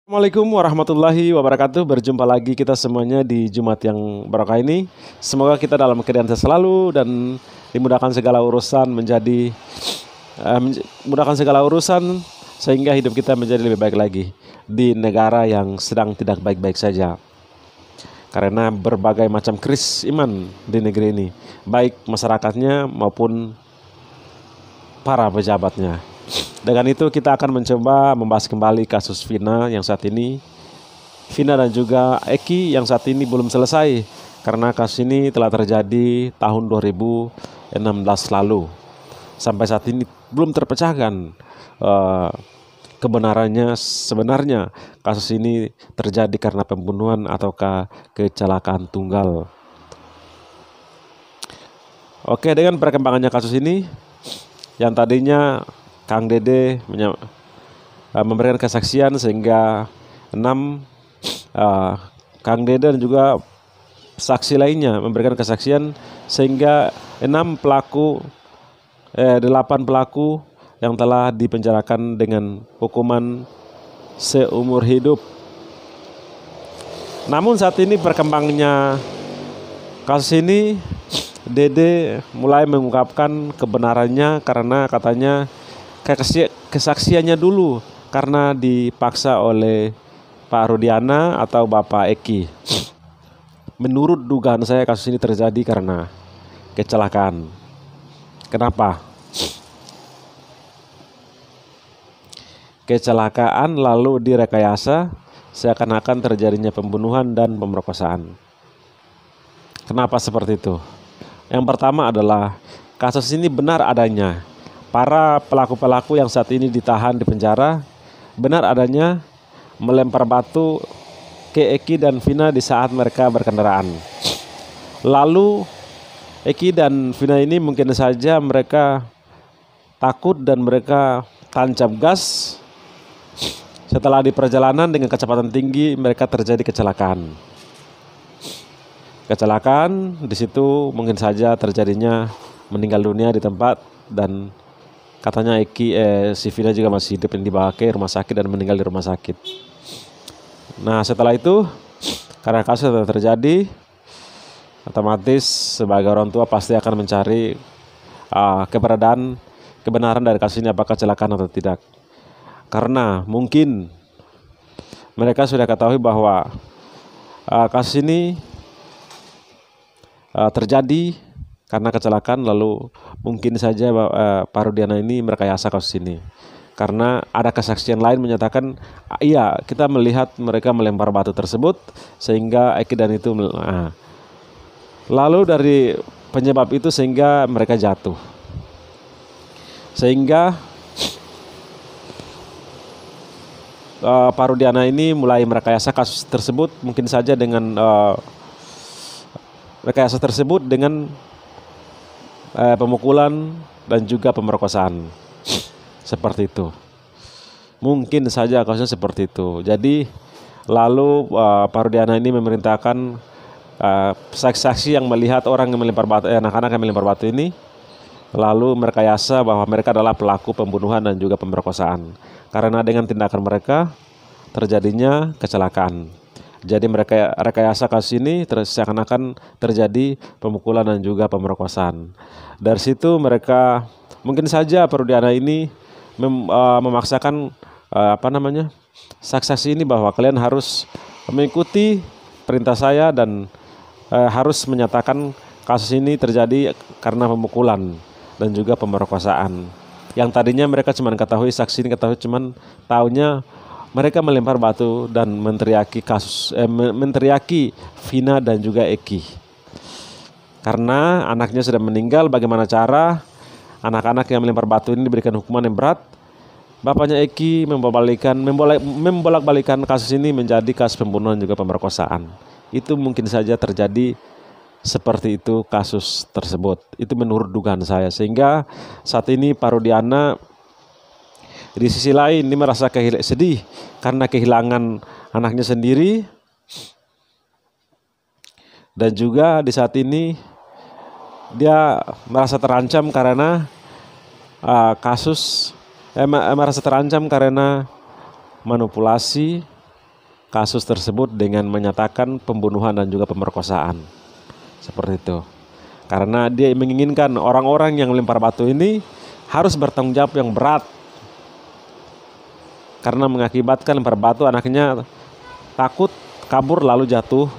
Assalamualaikum warahmatullahi wabarakatuh. Berjumpa lagi kita semuanya di Jumat yang barokah ini. Semoga kita dalam keadaan sehat selalu dan dimudahkan segala urusan mudahkan segala urusan sehingga hidup kita menjadi lebih baik lagi di negara yang sedang tidak baik-baik saja. Karena berbagai macam krisis iman di negeri ini, baik masyarakatnya maupun para pejabatnya. Dengan itu kita akan mencoba membahas kembali kasus Vina dan juga Eki yang saat ini belum selesai karena kasus ini telah terjadi tahun 2016 lalu. Sampai saat ini belum terpecahkan kebenarannya sebenarnya kasus ini terjadi karena pembunuhan ataukah kecelakaan tunggal. Oke, dengan perkembangannya kasus ini yang tadinya Kang Dede memberikan kesaksian sehingga 6 Kang Dede dan juga saksi lainnya memberikan kesaksian sehingga 8 pelaku yang telah dipenjarakan dengan hukuman seumur hidup. Namun saat ini perkembangannya kasus ini, Dede mulai mengungkapkan kebenarannya karena katanya kesaksiannya dulu karena dipaksa oleh Pak Rudiana atau Bapak Eki. Menurut dugaan saya kasus ini terjadi karena kecelakaan. Kenapa? Kecelakaan lalu direkayasa seakan-akan terjadinya pembunuhan dan pemerkosaan. Kenapa seperti itu? Yang pertama adalah kasus ini benar adanya. Para pelaku-pelaku yang saat ini ditahan di penjara benar adanya melempar batu ke Eki dan Vina di saat mereka berkendaraan. Lalu Eki dan Vina ini mungkin saja mereka takut dan mereka tancap gas. Setelah di perjalanan dengan kecepatan tinggi mereka terjadi kecelakaan. Di situ mungkin saja terjadinya meninggal dunia di tempat dan katanya si Vina juga masih hidup yang dibawa ke rumah sakit dan meninggal di rumah sakit. Nah setelah itu karena kasus sudah terjadi, otomatis sebagai orang tua pasti akan mencari kebenaran dari kasus ini, apakah kecelakaan atau tidak. Karena mungkin mereka sudah ketahui bahwa kasus ini terjadi karena kecelakaan, lalu mungkin saja Pak Rudiana ini merekayasa kasus ini. Karena ada kesaksian lain menyatakan, iya kita melihat mereka melempar batu tersebut sehingga Eki dan itu lalu dari penyebab itu sehingga mereka jatuh. Sehingga Pak Rudiana ini mulai merekayasa kasus tersebut mungkin saja dengan pemukulan dan juga pemerkosaan. Seperti itu. Mungkin saja kasusnya seperti itu. Jadi lalu Pak Rudiana ini memerintahkan saksi-saksi yang melihat orang yang melempar batu, anak-anak yang melempar batu ini, lalu merekayasa bahwa mereka adalah pelaku pembunuhan dan juga pemerkosaan. Karena dengan tindakan mereka terjadinya kecelakaan. Jadi mereka rekayasa kasus ini seakan-akan terjadi pemukulan dan juga pemerkosaan. Dari situ mereka mungkin saja Pak Rudiana ini memaksakan saksi-saksi ini bahwa kalian harus mengikuti perintah saya dan harus menyatakan kasus ini terjadi karena pemukulan dan juga pemerkosaan. Yang tadinya mereka cuma ketahui, saksi ini ketahui cuman taunya mereka melempar batu dan menteriaki Vina dan juga Eki. Karena anaknya sudah meninggal, bagaimana cara anak-anak yang melempar batu ini diberikan hukuman yang berat? Bapaknya Eki membolak-balikan kasus ini menjadi kasus pembunuhan juga pemerkosaan. Itu mungkin saja terjadi seperti itu kasus tersebut. Itu menurut dugaan saya. Sehingga saat ini Pak Rudiana di sisi lain ini merasa sedih karena kehilangan anaknya sendiri, dan juga di saat ini dia merasa terancam karena merasa terancam karena manipulasi kasus tersebut dengan menyatakan pembunuhan dan juga pemerkosaan. Seperti itu. Karena dia menginginkan orang-orang yang melempar batu ini harus bertanggung jawab yang berat. Karena mengakibatkan lempar batu, anaknya takut kabur lalu jatuh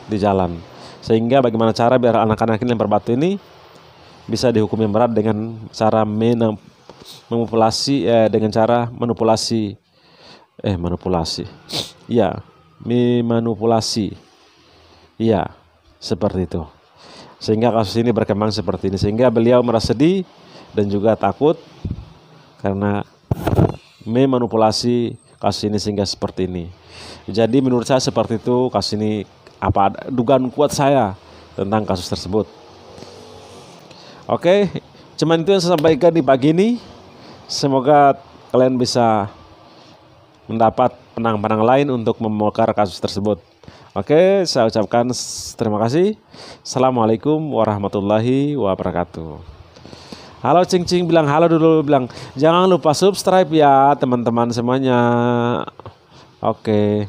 di jalan. Sehingga bagaimana cara biar anak-anak ini lempar batu ini bisa dihukum yang berat dengan cara memanipulasi iya, seperti itu. Sehingga kasus ini berkembang seperti ini, sehingga beliau merasa sedih dan juga takut karena memanipulasi kasus ini sehingga seperti ini. Jadi menurut saya seperti itu kasus ini, dugaan kuat saya tentang kasus tersebut. Oke, cuman itu yang saya sampaikan di pagi ini. Semoga kalian bisa mendapat penang-penang lain untuk membongkar kasus tersebut. Oke, saya ucapkan terima kasih. Assalamualaikum warahmatullahi wabarakatuh. Halo Cing Cing, bilang halo dulu, bilang jangan lupa subscribe ya teman-teman semuanya. Oke.